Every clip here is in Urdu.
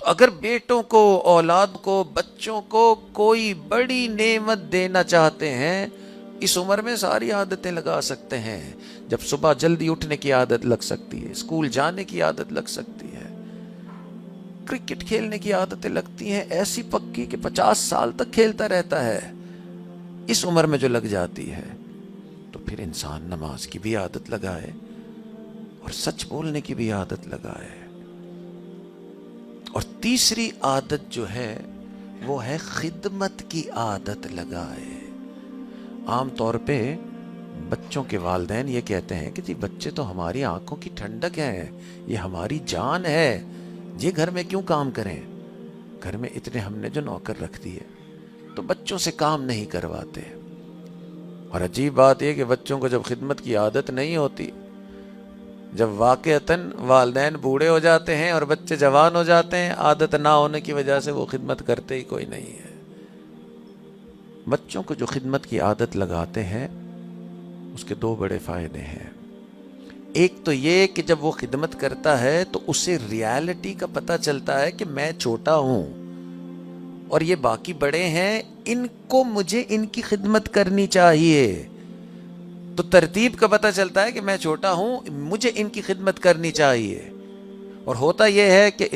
اگر بیٹوں کو، اولاد کو، بچوں کو کوئی بڑی نعمت دینا چاہتے ہیں، اس عمر میں ساری عادتیں لگا سکتے ہیں. جب صبح جلدی اٹھنے کی عادت لگ سکتی ہے، اسکول جانے کی عادت لگ سکتی ہے، کرکٹ کھیلنے کی عادتیں لگتی ہیں ایسی پکی کہ 50 سال تک کھیلتا رہتا ہے. اس عمر میں جو لگ جاتی ہے تو پھر انسان نماز کی بھی عادت لگائے اور سچ بولنے کی بھی عادت لگائے. اور تیسری عادت جو ہے وہ ہے خدمت کی عادت لگائے. عام طور پہ بچوں کے والدین یہ کہتے ہیں کہ جی بچے تو ہماری آنکھوں کی ٹھنڈک ہیں، یہ ہماری جان ہے، یہ گھر میں کیوں کام کریں؟ گھر میں اتنے ہم نے جو نوکر رکھ دیے تو بچوں سے کام نہیں کرواتے. اور عجیب بات یہ کہ بچوں کو جب خدمت کی عادت نہیں ہوتی، جب واقعتاً والدین بوڑھے ہو جاتے ہیں اور بچے جوان ہو جاتے ہیں، عادت نہ ہونے کی وجہ سے وہ خدمت کرتے ہی کوئی نہیں ہے. بچوں کو جو خدمت کی عادت لگاتے ہیں اس کے دو بڑے فائدے ہیں. ایک تو یہ کہ جب وہ خدمت کرتا ہے تو اسے ریالٹی کا پتہ چلتا ہے کہ میں چھوٹا ہوں اور یہ باقی بڑے ہیں، ان کو مجھے ان کی خدمت کرنی چاہیے. تو ترتیب کا پتہ چلتا ہے کہ میں چھوٹا ہوں، مجھے ان کی خدمت کرنی چاہیے. اور ہوتا یہ ہے کہ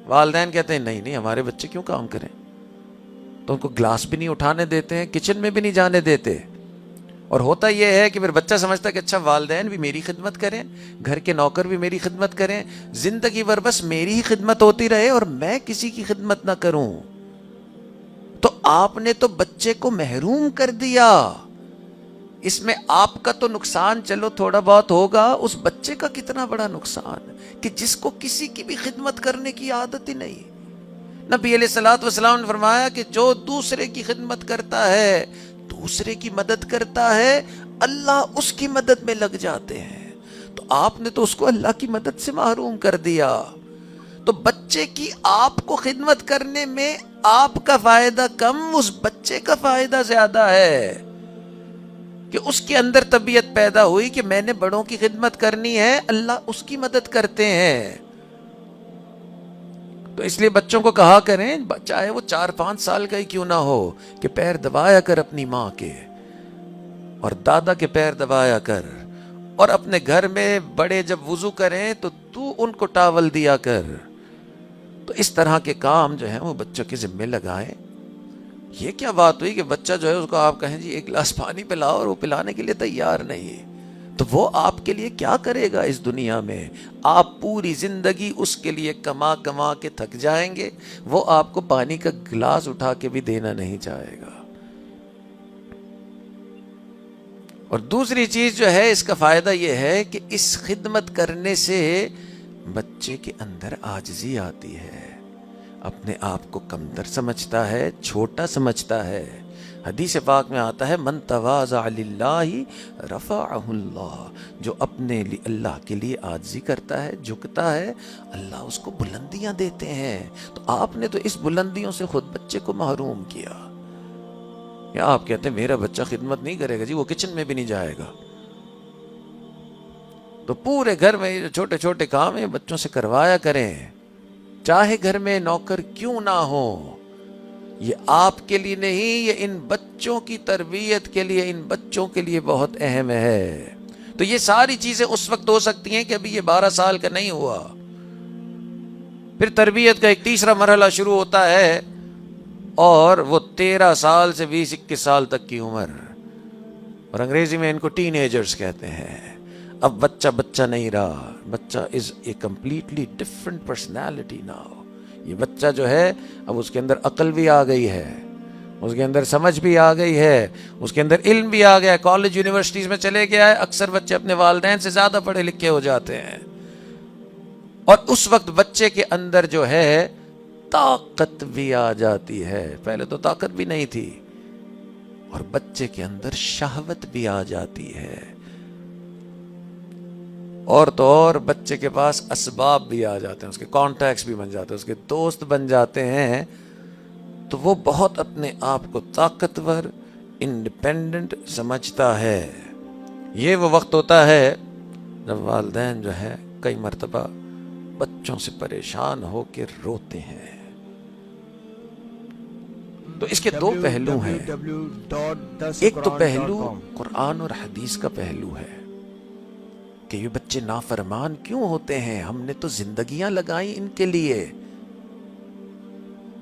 والدین کہتے ہیں نہیں ہمارے بچے کیوں کام کریں، تو ان کو گلاس بھی نہیں اٹھانے دیتے ہیں، کچن میں بھی نہیں جانے دیتے. اور ہوتا یہ ہے کہ پھر بچہ سمجھتا ہے کہ اچھا والدین بھی میری خدمت کریں، گھر کے نوکر بھی میری خدمت کریں، زندگی بھر بس میری ہی خدمت ہوتی رہے اور میں کسی کی خدمت نہ کروں. تو آپ نے تو بچے کو محروم کر دیا. اس میں آپ کا تو نقصان چلو تھوڑا بہت ہوگا، اس بچے کا کتنا بڑا نقصان کہ جس کو کسی کی بھی خدمت کرنے کی عادت ہی نہیں. نبی علیہ الصلوۃ والسلام نے فرمایا کہ جو دوسرے کی خدمت کرتا ہے، دوسرے کی مدد کرتا ہے، اللہ اس کی مدد میں لگ جاتے ہیں. تو آپ نے تو اس کو اللہ کی مدد سے محروم کر دیا. تو بچے کی آپ کو خدمت کرنے میں آپ کا فائدہ کم، اس بچے کا فائدہ زیادہ ہے کہ اس کے اندر طبیعت پیدا ہوئی کہ میں نے بڑوں کی خدمت کرنی ہے، اللہ اس کی مدد کرتے ہیں. تو اس لیے بچوں کو کہا کریں، چاہے وہ 4-5 سال کا ہی کیوں نہ ہو، کہ پیر دبایا کر اپنی ماں کے اور دادا کے پیر دبایا کر. اور اپنے گھر میں بڑے جب وضو کریں تو ان کو ٹاول دیا کر. تو اس طرح کے کام جو ہیں وہ بچوں کے ذمے لگائیں. یہ کیا بات ہوئی کہ بچہ جو ہے اس کو آپ کہیں جی ایک گلاس پانی پلاؤ اور وہ پلانے کے لیے تیار نہیں، تو وہ آپ کے لیے کیا کرے گا اس دنیا میں؟ آپ پوری زندگی اس کے لیے کما کما کے تھک جائیں گے، وہ آپ کو پانی کا گلاس اٹھا کے بھی دینا نہیں چاہے گا. اور دوسری چیز جو ہے اس کا فائدہ یہ ہے کہ اس خدمت کرنے سے بچے کے اندر عاجزی آتی ہے، اپنے آپ کو کمتر سمجھتا ہے، چھوٹا سمجھتا ہے. حدیث پاک میں آتا ہے من تواضع للہ رفعہ اللہ، جو اپنے لیے اللہ کے لیے عاجزی کرتا ہے، جھکتا ہے، اللہ اس کو بلندیاں دیتے ہیں. تو آپ نے تو اس بلندیوں سے خود بچے کو محروم کیا. یا آپ کہتے ہیں میرا بچہ خدمت نہیں کرے گا، جی وہ کچن میں بھی نہیں جائے گا. تو پورے گھر میں جو چھوٹے چھوٹے کام ہیں بچوں سے کروایا کریں، چاہے گھر میں نوکر کیوں نہ ہو. یہ آپ کے لیے نہیں، یہ ان بچوں کی تربیت کے لیے، ان بچوں کے لیے بہت اہم ہے. تو یہ ساری چیزیں اس وقت ہو سکتی ہیں کہ ابھی یہ 12 سال کا نہیں ہوا. پھر تربیت کا ایک تیسرا مرحلہ شروع ہوتا ہے اور وہ 13 سال سے 20-21 سال تک کی عمر، اور انگریزی میں ان کو ٹین ایجرز کہتے ہیں. اب بچہ بچہ نہیں رہا، بچہ is a completely different personality now. یہ بچہ جو ہے اب اس کے اندر عقل بھی آ گئی ہے، اس کے اندر سمجھ بھی آ گئی ہے، اس کے اندر علم بھی آ گیا ہے. کالج یونیورسٹیز میں چلے گیا ہے، اکثر بچے اپنے والدین سے زیادہ پڑھے لکھے ہو جاتے ہیں. اور اس وقت بچے کے اندر جو ہے طاقت بھی آ جاتی ہے. پہلے تو طاقت بھی نہیں تھی. اور بچے کے اندر شہوت بھی آ جاتی ہے. اور تو اور بچے کے پاس اسباب بھی آ جاتے ہیں، اس کے کانٹیکٹس بھی بن جاتے ہیں، اس کے دوست بن جاتے ہیں. تو وہ بہت اپنے آپ کو طاقتور، انڈیپینڈنٹ سمجھتا ہے. یہ وہ وقت ہوتا ہے جب والدین جو ہے کئی مرتبہ بچوں سے پریشان ہو کے روتے ہیں. تو اس کے دو پہلو ہیں. ایک تو پہلو قرآن اور حدیث کا پہلو ہے کہ یہ بچے نافرمان کیوں ہوتے ہیں، ہم نے تو زندگیاں لگائیں ان کے لیے.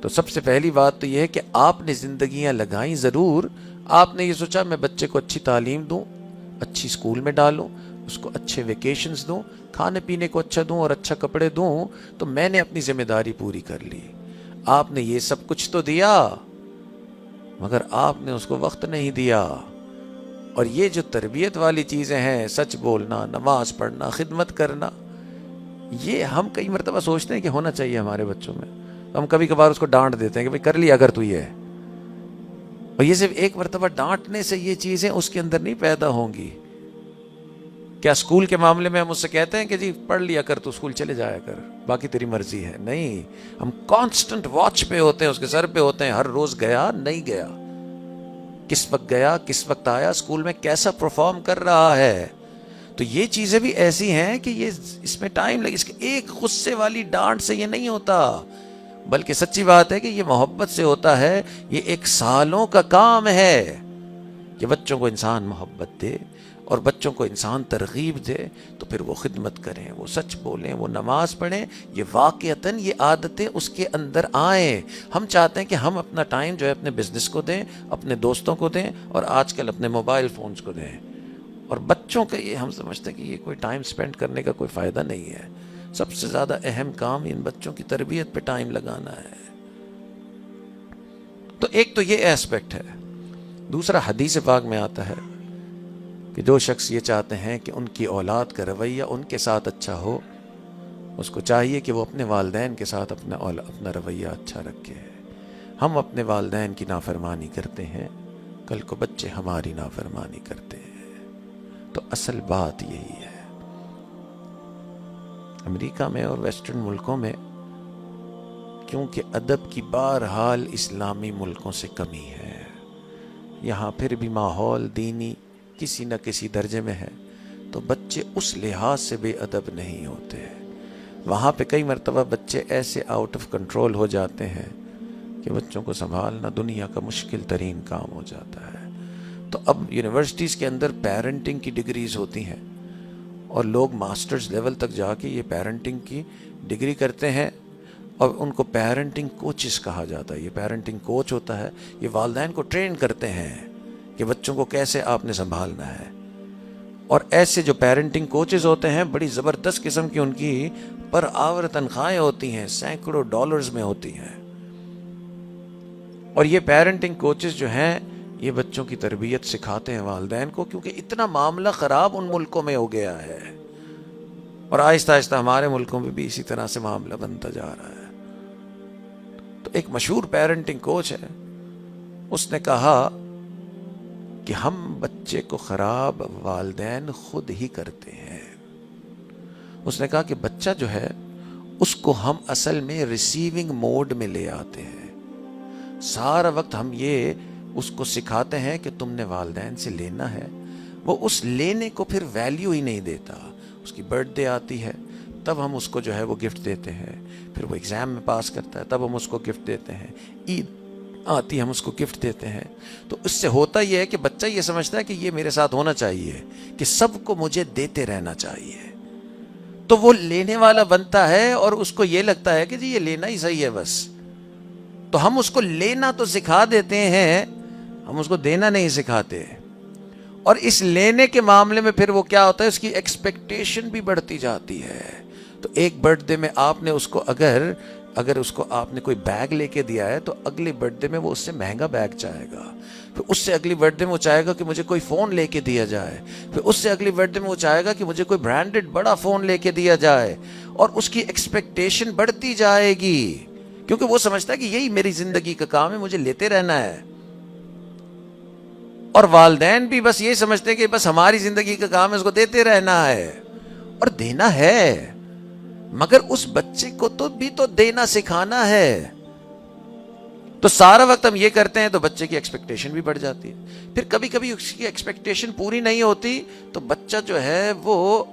تو سب سے پہلی بات تو یہ ہے کہ آپ نے زندگیاں لگائیں ضرور. آپ نے یہ سوچا میں بچے کو اچھی تعلیم دوں، اچھی سکول میں ڈالوں، اس کو اچھے ویکیشنز دوں، کھانے پینے کو اچھا دوں اور اچھا کپڑے دوں، تو میں نے اپنی ذمہ داری پوری کر لی. آپ نے یہ سب کچھ تو دیا مگر آپ نے اس کو وقت نہیں دیا. اور یہ جو تربیت والی چیزیں ہیں، سچ بولنا، نماز پڑھنا، خدمت کرنا، یہ ہم کئی مرتبہ سوچتے ہیں کہ ہونا چاہیے ہمارے بچوں میں. ہم کبھی کبھار اس کو ڈانٹ دیتے ہیں کہ بھئی کر لیا اگر تو یہ ہے. اور یہ صرف ایک مرتبہ ڈانٹنے سے یہ چیزیں اس کے اندر نہیں پیدا ہوں گی. کیا اسکول کے معاملے میں ہم اس سے کہتے ہیں کہ جی پڑھ لیا کر تو اسکول چلے جایا کر، باقی تیری مرضی ہے؟ نہیں، ہم کانسٹنٹ واچ پہ ہوتے ہیں، اس کے سر پہ ہوتے ہیں، ہر روز گیا نہیں گیا، کس وقت گیا، کس وقت آیا، اسکول میں کیسا پرفارم کر رہا ہے. تو یہ چیزیں بھی ایسی ہیں کہ یہ اس میں ٹائم لگے. اس کے ایک غصے والی ڈانٹ سے یہ نہیں ہوتا، بلکہ سچی بات ہے کہ یہ محبت سے ہوتا ہے. یہ ایک سالوں کا کام ہے کہ بچوں کو انسان محبت دے اور بچوں کو انسان ترغیب دے، تو پھر وہ خدمت کریں، وہ سچ بولیں، وہ نماز پڑھیں. یہ واقعتاً یہ عادتیں اس کے اندر آئیں. ہم چاہتے ہیں کہ ہم اپنا ٹائم جو ہے اپنے بزنس کو دیں، اپنے دوستوں کو دیں، اور آج کل اپنے موبائل فونز کو دیں. اور بچوں کا یہ ہم سمجھتے ہیں کہ یہ کوئی ٹائم سپینڈ کرنے کا کوئی فائدہ نہیں ہے. سب سے زیادہ اہم کام ان بچوں کی تربیت پہ ٹائم لگانا ہے. تو ایک تو یہ ایسپیکٹ ہے. دوسرا حدیث پاک میں آتا ہے کہ جو شخص یہ چاہتے ہیں کہ ان کی اولاد کا رویہ ان کے ساتھ اچھا ہو، اس کو چاہیے کہ وہ اپنے والدین کے ساتھ اپنا رویہ اچھا رکھے. ہم اپنے والدین کی نافرمانی کرتے ہیں، کل کو بچے ہماری نافرمانی کرتے ہیں. تو اصل بات یہی ہے. امریکہ میں اور ویسٹرن ملکوں میں کیونکہ ادب کی بہرحال اسلامی ملکوں سے کمی ہے، یہاں پھر بھی ماحول دینی کسی نہ کسی درجے میں ہے، تو بچے اس لحاظ سے بے ادب نہیں ہوتے. وہاں پہ کئی مرتبہ بچے ایسے آؤٹ آف کنٹرول ہو جاتے ہیں کہ بچوں کو سنبھالنا دنیا کا مشکل ترین کام ہو جاتا ہے. تو اب یونیورسٹیز کے اندر پیرنٹنگ کی ڈگریز ہوتی ہیں، اور لوگ ماسٹرز لیول تک جا کے یہ پیرنٹنگ کی ڈگری کرتے ہیں، اور ان کو پیرنٹنگ کوچز کہا جاتا ہے. یہ پیرنٹنگ کوچ ہوتا ہے، یہ والدین کو ٹرین کرتے ہیں کہ بچوں کو کیسے آپ نے سنبھالنا ہے. اور ایسے جو پیرنٹنگ کوچز ہوتے ہیں، بڑی زبردست قسم کی ان کی پر آور تنخواہیں ہوتی ہیں، سینکڑوں ڈالرز میں ہوتی ہیں. اور یہ پیرنٹنگ کوچز جو ہیں یہ بچوں کی تربیت سکھاتے ہیں والدین کو، کیونکہ اتنا معاملہ خراب ان ملکوں میں ہو گیا ہے، اور آہستہ آہستہ ہمارے ملکوں میں بھی اسی طرح سے معاملہ بنتا جا رہا ہے. تو ایک مشہور پیرنٹنگ کوچ ہے، اس نے کہا کہ ہم بچے کو خراب والدین خود ہی کرتے ہیں. اس نے کہا کہ بچہ جو ہے اس کو ہم اصل میں ریسیونگ موڈ میں لے آتے ہیں. سارا وقت ہم یہ اس کو سکھاتے ہیں کہ تم نے والدین سے لینا ہے، وہ اس لینے کو پھر ویلیو ہی نہیں دیتا. اس کی برتھ ڈے آتی ہے تب ہم اس کو جو ہے وہ گفٹ دیتے ہیں، پھر وہ ایگزام میں پاس کرتا ہے تب ہم اس کو گفٹ دیتے ہیں، عید آتی ہے ہم اس کو گفٹ دیتے ہیں. تو اس سے ہوتا یہ ہے کہ بچہ یہ سمجھتا ہے کہ یہ میرے ساتھ ہونا چاہیے، کہ سب کو مجھے دیتے رہنا چاہیے. تو وہ لینے والا بنتا ہے، اور اس کو یہ لگتا ہے کہ جی یہ لینا ہی صحیح ہے بس. تو ہم اس کو لینا تو سکھا دیتے ہیں، ہم اس کو دینا نہیں سکھاتے. اور اس لینے کے معاملے میں پھر وہ کیا ہوتا ہے، اس کی ایکسپیکٹیشن بھی بڑھتی جاتی ہے. تو ایک برتھ ڈے میں آپ نے اس کو اگر اس کو آپ نے کوئی بیگ لے کے دیا ہے، تو اگلی برتھ ڈے میں وہ اس سے مہنگا بیگ چاہے گا. پھر اس سے اگلی برتھ ڈے میں وہ چاہے گا کہ مجھے کوئی فون لے کے دیا جائے. پھر اس سے اگلی برتھ ڈے میں وہ چاہے گا کہ مجھے کوئی برانڈڈ بڑا فون لے کے دیا جائے. اور اس کی ایکسپیکٹیشن بڑھتی جائے گی، کیونکہ وہ سمجھتا ہے کہ یہی میری زندگی کا کام ہے، مجھے لیتے رہنا ہے. اور والدین بھی بس یہ سمجھتے ہیں کہ بس ہماری زندگی کا کام ہے، اس کو دیتے رہنا ہے. اور دینا ہے، مگر اس بچے کو تو دینا سکھانا ہے. تو سارا وقت ہم یہ کرتے ہیں تو بچے کی ایکسپیکٹیشن بھی بڑھ جاتی ہے. پھر کبھی کبھی اس کی ایکسپیکٹیشن پوری نہیں ہوتی تو بچہ جو ہے وہ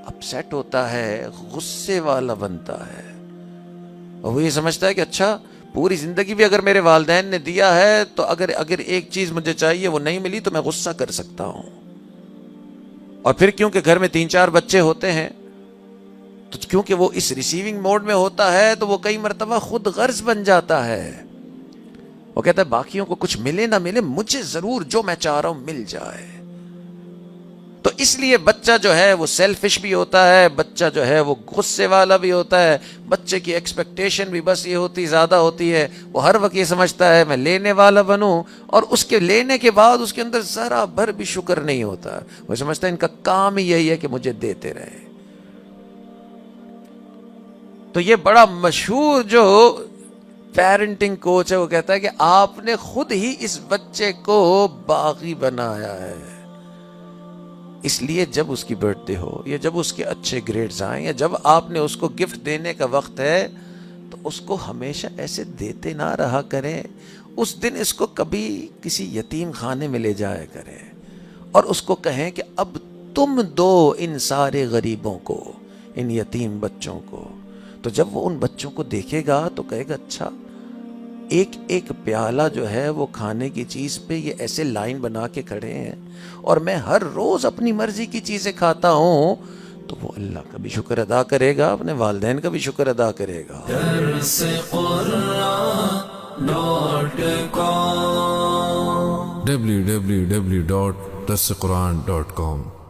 اپسیٹ ہوتا ہے، غصے والا بنتا ہے، اور وہ یہ سمجھتا ہے کہ اچھا پوری زندگی بھی اگر میرے والدین نے دیا ہے تو اگر ایک چیز مجھے چاہیے وہ نہیں ملی تو میں غصہ کر سکتا ہوں. اور پھر کیونکہ گھر میں 3-4 بچے ہوتے ہیں تو کیونکہ وہ اس ریسیونگ موڈ میں ہوتا ہے تو وہ کئی مرتبہ خود غرض بن جاتا ہے. وہ کہتا ہے باقیوں کو کچھ ملے نہ ملے مجھے ضرور جو میں چاہ رہا ہوں مل جائے. تو اس لیے بچہ جو ہے وہ سیلفش بھی ہوتا ہے, بچہ جو ہے وہ غصے والا بھی ہوتا ہے, بچے کی ایکسپیکٹیشن بھی بس یہ زیادہ ہوتی ہے. وہ ہر وقت یہ سمجھتا ہے میں لینے والا بنوں, اور اس کے لینے کے بعد اس کے اندر ذرا بھر بھی شکر نہیں ہوتا. وہ سمجھتا ہے ان کا کام ہی یہی ہے کہ مجھے دیتے رہے. تو یہ بڑا مشہور جو پیرنٹنگ کوچ ہے وہ کہتا ہے کہ آپ نے خود ہی اس بچے کو باغی بنایا ہے. اس لیے جب اس کی برتھ ڈے ہو یا جب اس کے اچھے گریڈز آئیں یا جب آپ نے اس کو گفٹ دینے کا وقت ہے تو اس کو ہمیشہ ایسے دیتے نہ رہا کریں. اس دن اس کو کبھی کسی یتیم خانے میں لے جایا کریں اور اس کو کہیں کہ اب تم دو ان سارے غریبوں کو, ان یتیم بچوں کو. تو جب وہ ان بچوں کو دیکھے گا تو کہے گا اچھا ایک ایک پیالہ جو ہے وہ کھانے کی چیز پہ یہ ایسے لائن بنا کے کھڑے ہیں اور میں ہر روز اپنی مرضی کی چیزیں کھاتا ہوں. تو وہ اللہ کا بھی شکر ادا کرے گا, اپنے والدین کا بھی شکر ادا کرے گا. www.darsequran.com